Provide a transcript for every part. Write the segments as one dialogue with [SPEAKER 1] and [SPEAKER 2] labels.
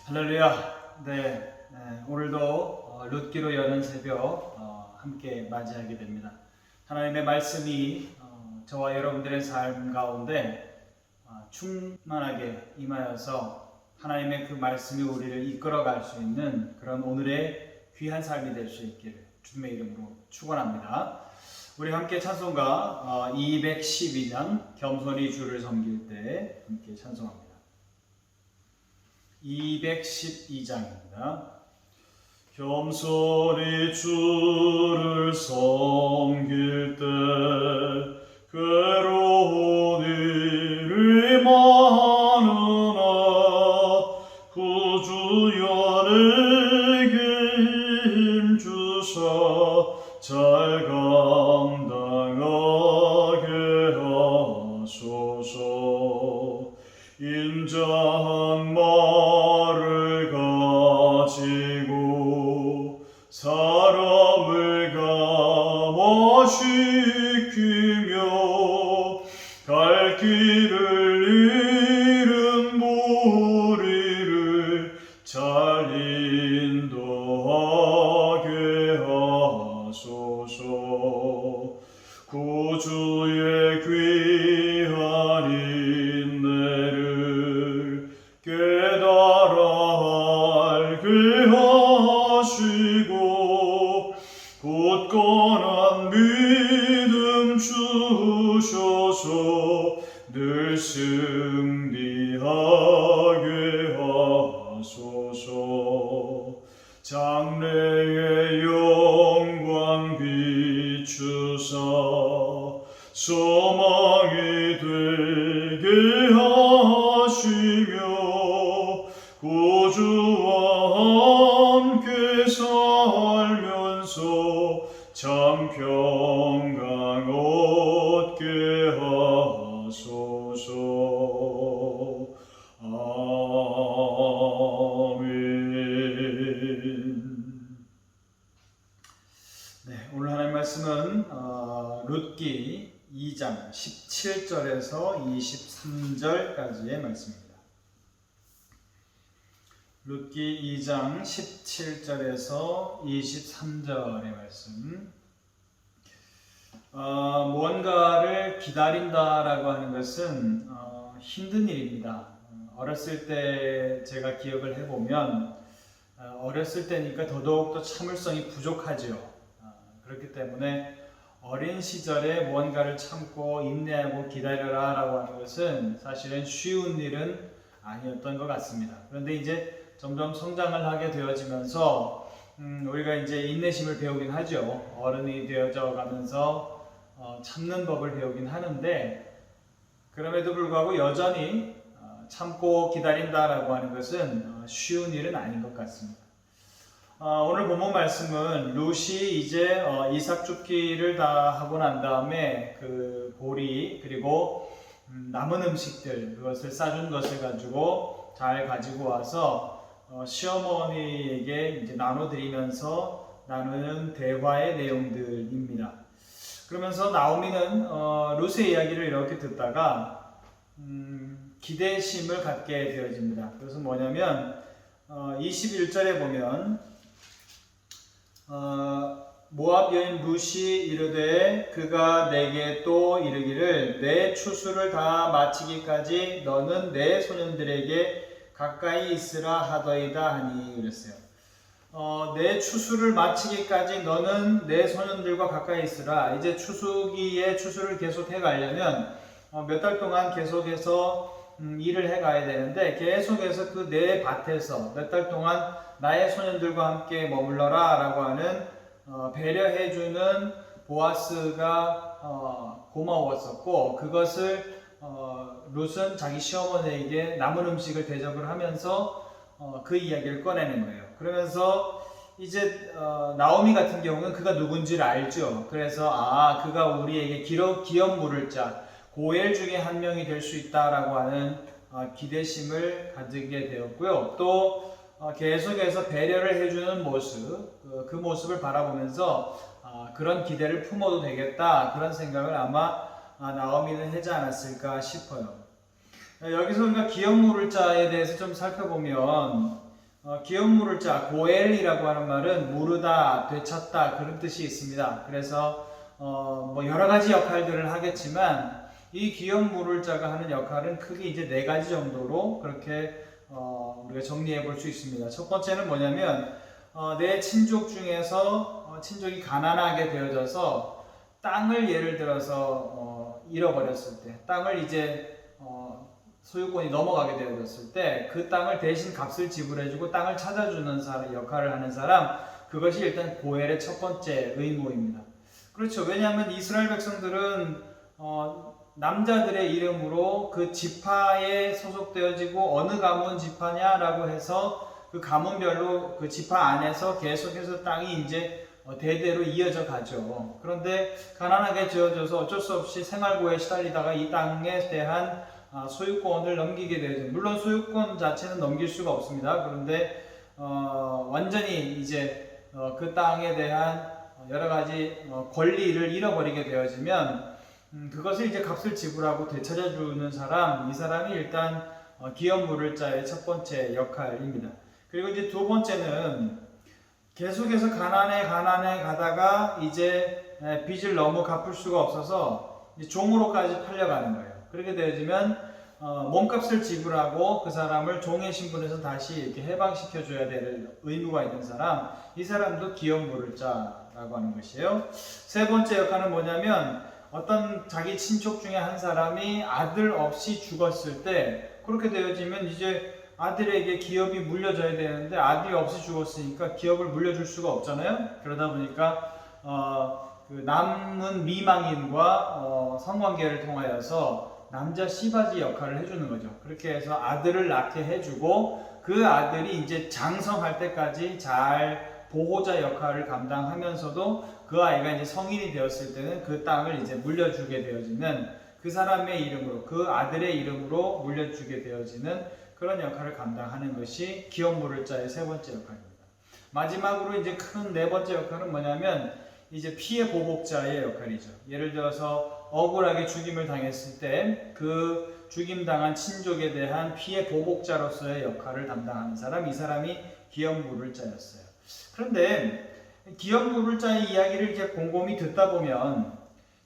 [SPEAKER 1] 할렐루야. 오늘도 룻기로 여는 새벽 함께 맞이하게 됩니다. 하나님의 말씀이 저와 여러분들의 삶 가운데 충만하게 임하여서 하나님의 그 말씀이 우리를 이끌어갈 수 있는 그런 오늘의 귀한 삶이 될 수 있기를 주님의 이름으로 축원합니다. 우리 함께 찬송가 212장 겸손히 주를 섬길 때 함께 찬송합니다. 212장입니다. 겸손히 주를 섬길 때 괴로운 일이 많으나 구주여 내게 힘주사 잘 감당하게 하소서. 인자한 말을 가지고 사람을 감화시키며 갈 길을 잃은 무리를 잘 인도하게 하소서. 구주의 귀한 인내를 깨달아 알게 하시고 굳건한 믿음 주셔서 늘 승리하게 하소서. 장래의 영광 비추사 소망이 되게 하시며 구주와 함께 살면서 참 평강 얻게 하소서. 오늘 하나님 말씀은 룻기 2장 17절에서 23절까지의 말씀입니다. 룻기 2장 17절에서 23절의 말씀. 무언가를 기다린다라고 하는 것은 힘든 일입니다. 어렸을 때 제가 기억을 해보면 어렸을 때니까 더더욱 더 참을성이 부족하죠. 그렇기 때문에 어린 시절에 무언가를 참고 인내하고 기다려라 라고 하는 것은 사실은 쉬운 일은 아니었던 것 같습니다. 그런데 이제 점점 성장을 하게 되어지면서 우리가 이제 인내심을 배우긴 하죠. 어른이 되어져 가면서 참는 법을 배우긴 하는데, 그럼에도 불구하고 여전히 참고 기다린다라고 하는 것은 쉬운 일은 아닌 것 같습니다. 오늘 본문 말씀은 룻이 이제 이삭 죽기를 다 하고 난 다음에 그 보리 그리고 남은 음식들, 그것을 싸준 것을 가지고 잘 가지고 와서 시어머니에게 이제 나눠드리면서 나누는 대화의 내용들입니다. 그러면서 나오미는 룻의 이야기를 이렇게 듣다가 기대심을 갖게 되어집니다. 그것은 뭐냐면 21절에 보면 모압 여인 룻이 이르되 그가 내게 또 이르기를 내 추수를 다 마치기까지 너는 내 소년들에게 가까이 있으라 하더이다 하니 그랬어요. 내 추수를 마치기까지 너는 내 소년들과 가까이 있으라. 이제 추수기에 추수를 계속해 가려면 몇 달 동안 계속해서 일을 해 가야 되는데, 계속해서 그 내 밭에서 몇 달 동안 나의 소년들과 함께 머물러라 라고 하는 배려해주는 보아스가 고마웠었고, 그것을 룻은 자기 시어머니에게 남은 음식을 대접을 하면서 그 이야기를 꺼내는 거예요. 그러면서 이제 나오미 같은 경우는 그가 누군지를 알죠. 그래서 그가 우리에게 기업 물을 자 고엘 중에 한 명이 될 수 있다라고 하는 기대심을 가지게 되었고요. 또 계속해서 배려를 해주는 모습, 그 모습을 바라보면서 그런 기대를 품어도 되겠다, 그런 생각을 아마 나오미는 하지 않았을까 싶어요. 여기서 우리가 기업 물을 자에 대해서 좀 살펴보면 기업 물을 자 고엘이라고 하는 말은 무르다, 되찾다 그런 뜻이 있습니다. 그래서 뭐 여러 가지 역할들을 하겠지만 이 기업 물을 자가 하는 역할은 크게 이제 네 가지 정도로 그렇게 우리가 정리해 볼 수 있습니다. 첫 번째는 뭐냐면 내 친족 중에서 친족이 가난하게 되어져서 땅을 예를 들어서 잃어버렸을 때, 땅을 이제 소유권이 넘어가게 되어졌을 때 그 땅을 대신 값을 지불해주고 땅을 찾아주는 사람, 역할을 하는 사람, 그것이 일단 고엘의 첫 번째 의무입니다. 그렇죠. 왜냐하면 이스라엘 백성들은 남자들의 이름으로 그 지파에 소속되어지고 어느 가문 지파냐라고 해서 그 가문별로 그 지파 안에서 계속해서 땅이 이제 대대로 이어져 가죠. 그런데 가난하게 지어져서 어쩔 수 없이 생활고에 시달리다가 이 땅에 대한 소유권을 넘기게 되죠. 물론 소유권 자체는 넘길 수가 없습니다. 그런데 완전히 이제 그 땅에 대한 여러 가지 권리를 잃어버리게 되어지면 그것을 이제 값을 지불하고 되찾아주는 사람, 이 사람이 일단 기업 물을 자의 첫 번째 역할입니다. 그리고 이제 두 번째는 계속해서 가난해 가다가 이제 빚을 너무 갚을 수가 없어서 이제 종으로까지 팔려가는 거예요. 그렇게 되어지면 몸값을 지불하고 그 사람을 종의 신분에서 다시 이렇게 해방시켜 줘야 될 의무가 있는 사람, 이 사람도 기업 물을 자라고 하는 것이에요. 세 번째 역할은 뭐냐면 어떤 자기 친척 중에 한 사람이 아들 없이 죽었을 때 그렇게 되어지면 이제 아들에게 기업이 물려져야 되는데 아들이 없이 죽었으니까 기업을 물려줄 수가 없잖아요. 그러다 보니까 그 남은 미망인과 성관계를 통하여서 남자 씨바지 역할을 해주는 거죠. 그렇게 해서 아들을 낳게 해주고 그 아들이 이제 장성할 때까지 잘 보호자 역할을 감당하면서도 그 아이가 이제 성인이 되었을 때는 그 땅을 이제 물려주게 되어지는, 그 사람의 이름으로, 그 아들의 이름으로 물려주게 되어지는 그런 역할을 감당하는 것이 기업 물을 자의 세 번째 역할입니다. 마지막으로 이제 큰 네 번째 역할은 뭐냐면 이제 피해 보복자의 역할이죠. 예를 들어서 억울하게 죽임을 당했을 때 그 죽임당한 친족에 대한 피해 보복자로서의 역할을 담당하는 사람, 이 사람이 기업 물을 자였어요. 그런데 기업 물을 자의 이야기를 이렇게 곰곰이 듣다 보면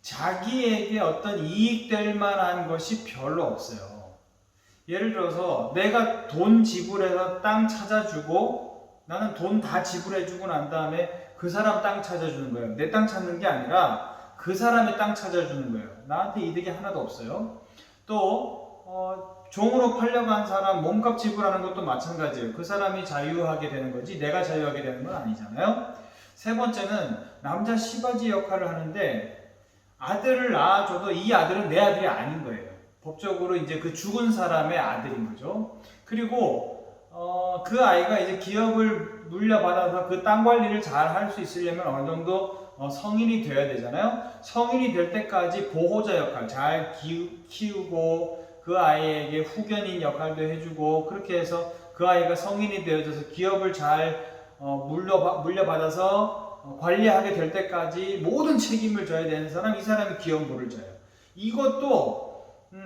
[SPEAKER 1] 자기에게 어떤 이익될 만한 것이 별로 없어요. 예를 들어서 내가 돈 지불해서 땅 찾아주고 나는 돈 다 지불해주고 난 다음에 그 사람 땅 찾아주는 거예요. 내 땅 찾는 게 아니라 그 사람의 땅 찾아주는 거예요. 나한테 이득이 하나도 없어요. 또 종으로 팔려간 사람 몸값 지불하는 것도 마찬가지예요. 그 사람이 자유하게 되는 거지 내가 자유하게 되는 건 아니잖아요. 세 번째는 남자 시바지 역할을 하는데 아들을 낳아줘도 이 아들은 내 아들이 아닌 거예요. 법적으로 이제 그 죽은 사람의 아들인 거죠. 그리고 그 아이가 이제 기업을 물려받아서 그 땅 관리를 잘 할 수 있으려면 어느 정도 성인이 되어야 되잖아요. 성인이 될 때까지 보호자 역할 잘 키우고 그 아이에게 후견인 역할도 해주고 그렇게 해서 그 아이가 성인이 되어져서 기업을 잘 물려받아서 관리하게 될 때까지 모든 책임을 져야 되는 사람, 이 사람이 기업 물을 져요. 이것도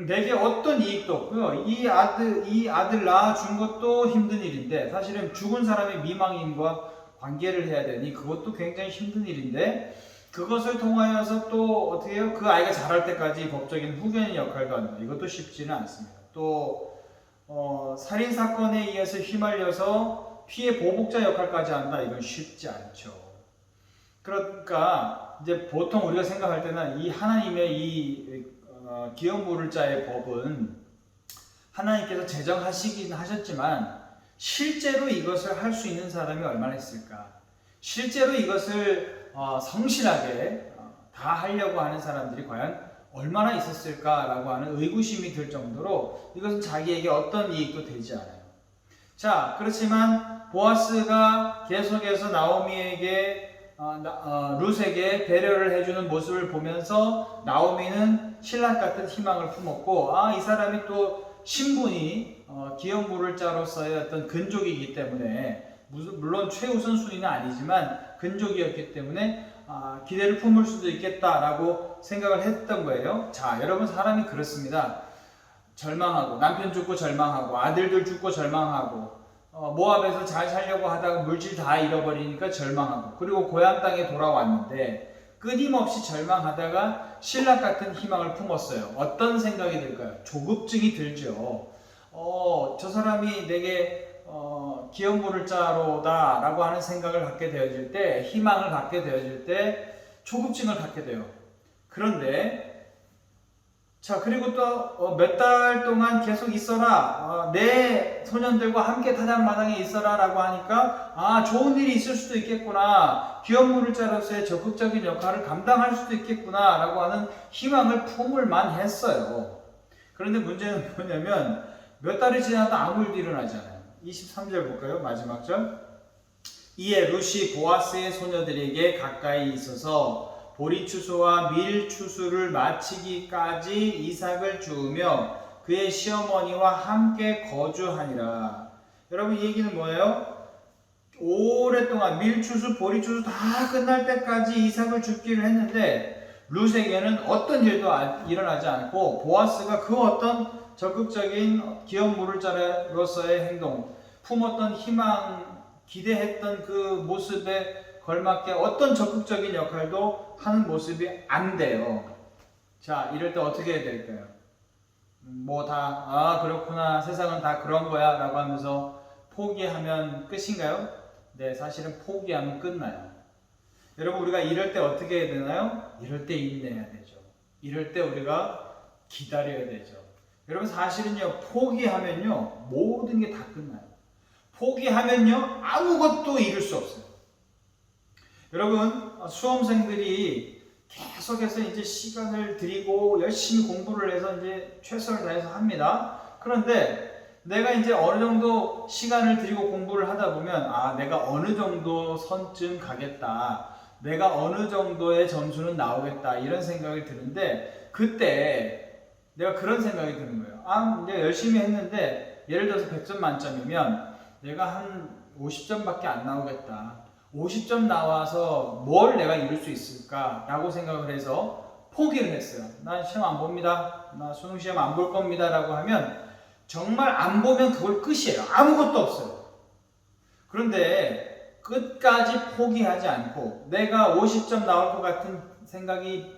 [SPEAKER 1] 내게 어떤 이익도 없고요. 이 아들 낳아준 것도 힘든 일인데 사실은 죽은 사람의 미망인과 관계를 해야 되니 그것도 굉장히 힘든 일인데 그것을 통하여서 또 어떻게 해요? 그 아이가 자랄 때까지 법적인 후견인 역할도 한다. 이것도 쉽지는 않습니다. 또 살인사건에 의해서 휘말려서 피해 보복자 역할까지 한다. 이건 쉽지 않죠. 그러니까 이제 보통 우리가 생각할 때는 이 하나님의 이 기업 물을 자의 법은 하나님께서 제정하시긴 하셨지만 실제로 이것을 할 수 있는 사람이 얼마나 있을까? 실제로 이것을 성실하게 다 하려고 하는 사람들이 과연 얼마나 있었을까라고 하는 의구심이 들 정도로 이것은 자기에게 어떤 이익도 되지 않아요. 자, 그렇지만 보아스가 계속해서 나오미에게 룻에게 배려를 해주는 모습을 보면서 나오미는 신랑 같은 희망을 품었고 이 사람이 또 신분이 기업 물을 자로서의 어떤 근족이기 때문에 물론 최우선 순위는 아니지만 근족이었기 때문에 기대를 품을 수도 있겠다라고 생각을 했던 거예요. 자, 여러분 사람이 그렇습니다. 절망하고 남편 죽고 절망하고 아들들 죽고 절망하고 모압에서 잘 살려고 하다가 물질 다 잃어버리니까 절망하고, 그리고 고향 땅에 돌아왔는데 끊임없이 절망하다가 신락 같은 희망을 품었어요. 어떤 생각이 들까요? 조급증이 들죠. 저 사람이 내게 기업 물을 자로다 라고 하는 생각을 갖게 되어질 때, 희망을 갖게 되어질 때 조급증을 갖게 돼요. 그런데 자, 그리고 또 몇 달 동안 계속 있어라, 내 소년들과 함께 타작마당에 있어라 라고 하니까 좋은 일이 있을 수도 있겠구나, 기업 물을 자로서의 적극적인 역할을 감당할 수도 있겠구나 라고 하는 희망을 품을 만했어요. 그런데 문제는 뭐냐면 몇 달이 지나도 아무 일도 일어나지 않아요. 23절 볼까요? 마지막 절. 이에 룻이 보아스의 소녀들에게 가까이 있어서 보리추수와 밀추수를 마치기까지 이삭을 주우며 그의 시어머니와 함께 거주하니라. 여러분, 이 얘기는 뭐예요? 오랫동안 밀추수, 보리추수 다 끝날 때까지 이삭을 줍기를 했는데 룻에게는 어떤 일도 일어나지 않고, 보아스가 그 어떤 적극적인 기업 물을 자로서의 행동, 품었던 희망, 기대했던 그 모습에 걸맞게 어떤 적극적인 역할도 하는 모습이 안 돼요. 자, 이럴 때 어떻게 해야 될까요? 그렇구나, 세상은 다 그런 거야 라고 하면서 포기하면 끝인가요? 네, 사실은 포기하면 끝나요. 여러분, 우리가 이럴 때 어떻게 해야 되나요? 이럴 때 인내해야 되죠. 이럴 때 우리가 기다려야 되죠. 여러분, 사실은요, 포기하면요 모든 게 다 끝나요. 포기하면요 아무것도 이룰 수 없어요. 여러분, 수험생들이 계속해서 이제 시간을 들이고 열심히 공부를 해서 이제 최선을 다해서 합니다. 그런데 내가 이제 어느 정도 시간을 들이고 공부를 하다 보면 내가 어느 정도 선쯤 가겠다, 내가 어느 정도의 점수는 나오겠다, 이런 생각이 드는데, 그때 내가 그런 생각이 드는 거예요. 이제 열심히 했는데 예를 들어서 100점 만점이면 내가 한 50점밖에 안 나오겠다, 50점 나와서 뭘 내가 이룰 수 있을까 라고 생각을 해서 포기를 했어요. 난 시험 안 봅니다, 나 수능 시험 안 볼 겁니다 라고 하면 정말 안 보면 그걸 끝이에요. 아무것도 없어요. 그런데 끝까지 포기하지 않고 내가 50점 나올 것 같은 생각이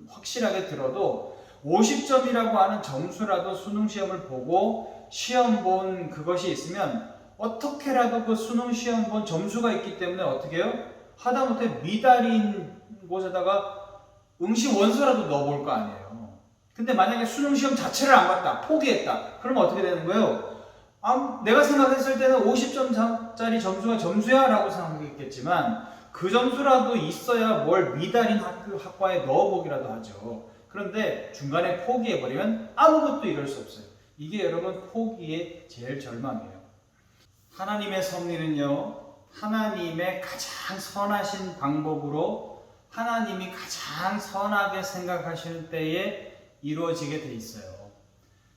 [SPEAKER 1] 확실하게 들어도 50점이라고 하는 점수라도 수능 시험을 보고 시험 본 그것이 있으면 어떻게라도 그 수능 시험 본 점수가 있기 때문에 어떻게 해요? 하다못해 미달인 곳에다가 응시 원서라도 넣어볼 거 아니에요. 근데 만약에 수능 시험 자체를 안 봤다, 포기했다, 그러면 어떻게 되는 거예요? 내가 생각했을 때는 50점짜리 점수가 점수야 라고 생각했겠지만 그 점수라도 있어야 뭘 미달인 학과에 넣어보기라도 하죠. 그런데 중간에 포기해버리면 아무것도 이룰 수 없어요. 이게 여러분 포기의 제일 절망이에요. 하나님의 섭리는요, 하나님의 가장 선하신 방법으로 하나님이 가장 선하게 생각하시는 때에 이루어지게 돼 있어요.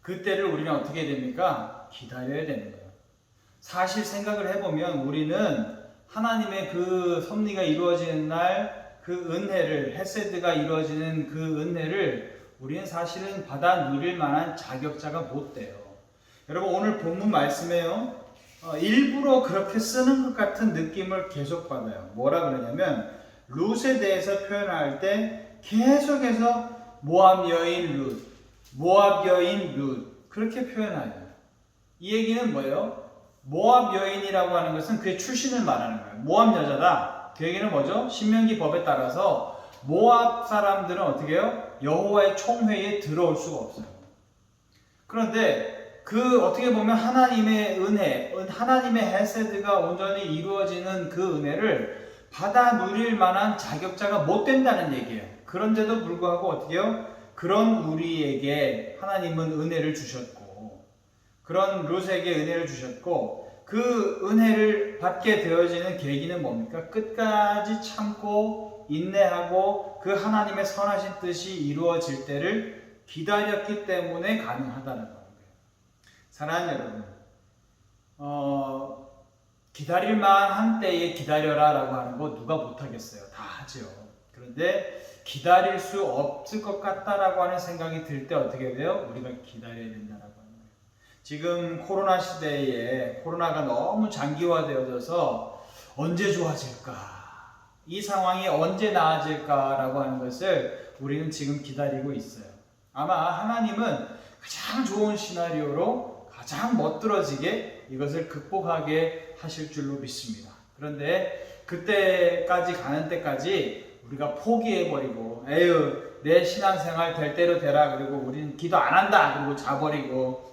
[SPEAKER 1] 그때를 우리는 어떻게 해야 됩니까? 기다려야 되는 거예요. 사실 생각을 해보면 우리는 하나님의 그 섭리가 이루어지는 날 그 은혜를, 헤세드가 이루어지는 그 은혜를 우리는 사실은 받아 누릴 만한 자격자가 못 돼요. 여러분, 오늘 본문 말씀에요, 일부러 그렇게 쓰는 것 같은 느낌을 계속 받아요. 뭐라 그러냐면 룻에 대해서 표현할 때 계속해서 모압 여인 룻, 모압 여인 룻, 그렇게 표현해요. 이 얘기는 뭐예요? 모압 여인이라고 하는 것은 그의 출신을 말하는 거예요. 모압 여자다. 그 얘기는 뭐죠? 신명기 법에 따라서 모압 사람들은 어떻게 해요? 여호와의 총회에 들어올 수가 없어요. 그런데 어떻게 보면 하나님의 은혜, 하나님의 헤세드가 온전히 이루어지는 그 은혜를 받아 누릴 만한 자격자가 못 된다는 얘기예요. 그런데도 불구하고 어떻게 해요? 그런 우리에게 하나님은 은혜를 주셨고, 그런 룻에게 은혜를 주셨고, 그 은혜를 받게 되어지는 계기는 뭡니까? 끝까지 참고 인내하고 그 하나님의 선하신 뜻이 이루어질 때를 기다렸기 때문에 가능하다는 거예요. 사랑하는 여러분, 기다릴 만한 때에 기다려라 라고 하는 거 누가 못하겠어요? 다 하죠. 그런데 기다릴 수 없을 것 같다라고 하는 생각이 들 때 어떻게 돼요? 우리가 기다려야 된다라고 하는 거예요. 지금 코로나 시대에 코로나가 너무 장기화되어져서 언제 좋아질까? 이 상황이 언제 나아질까라고 하는 것을 우리는 지금 기다리고 있어요. 아마 하나님은 가장 좋은 시나리오로 가장 멋들어지게 이것을 극복하게 하실 줄로 믿습니다. 그런데 그때까지 가는 때까지 우리가 포기해버리고 에휴 내 신앙생활 될 대로 되라 그리고 우리는 기도 안 한다 그리고 자버리고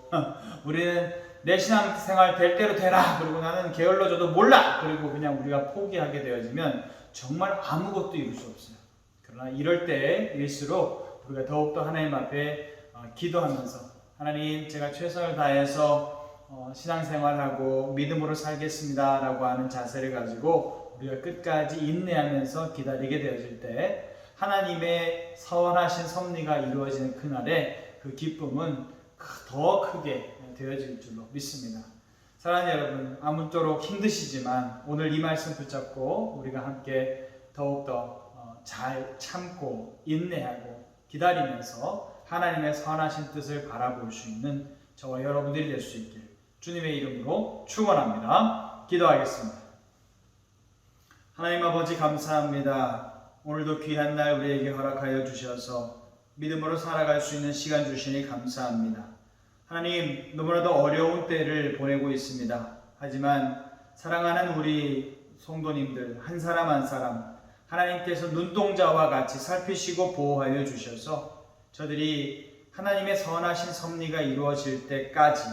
[SPEAKER 1] 우리는 내 신앙생활 될 대로 되라 그리고 나는 게을러져도 몰라 그리고 그냥 우리가 포기하게 되어지면 정말 아무것도 이룰 수 없어요. 그러나 이럴 때일수록 우리가 더욱더 하나님 앞에 기도하면서 하나님 제가 최선을 다해서 신앙생활하고 믿음으로 살겠습니다 라고 하는 자세를 가지고 우리가 끝까지 인내하면서 기다리게 되어질 때 하나님의 선하신 섭리가 이루어지는 그날에 그 기쁨은 더 크게 되어질 줄로 믿습니다. 사랑하는 여러분, 아무쪼록 힘드시지만 오늘 이 말씀 붙잡고 우리가 함께 더욱더 잘 참고 인내하고 기다리면서 하나님의 선하신 뜻을 바라볼 수 있는 저와 여러분들이 될 수 있길 주님의 이름으로 축원합니다. 기도하겠습니다. 하나님 아버지 감사합니다. 오늘도 귀한 날 우리에게 허락하여 주셔서 믿음으로 살아갈 수 있는 시간 주시니 감사합니다. 하나님 너무나도 어려운 때를 보내고 있습니다. 하지만 사랑하는 우리 성도님들 한 사람 한 사람 하나님께서 눈동자와 같이 살피시고 보호하여 주셔서 저들이 하나님의 선하신 섭리가 이루어질 때까지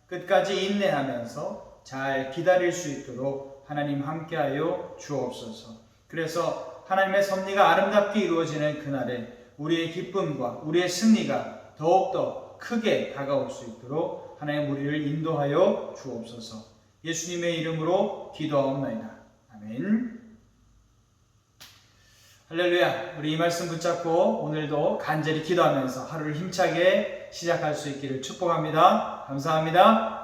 [SPEAKER 1] 끝까지 인내하면서 잘 기다릴 수 있도록 하나님 함께하여 주옵소서. 그래서 하나님의 섭리가 아름답게 이루어지는 그날에 우리의 기쁨과 우리의 승리가 더욱더 크게 다가올 수 있도록 하나님 우리를 인도하여 주옵소서. 예수님의 이름으로 기도하옵나이다. 아멘. 할렐루야. 우리 이 말씀 붙잡고 오늘도 간절히 기도하면서 하루를 힘차게 시작할 수 있기를 축복합니다. 감사합니다.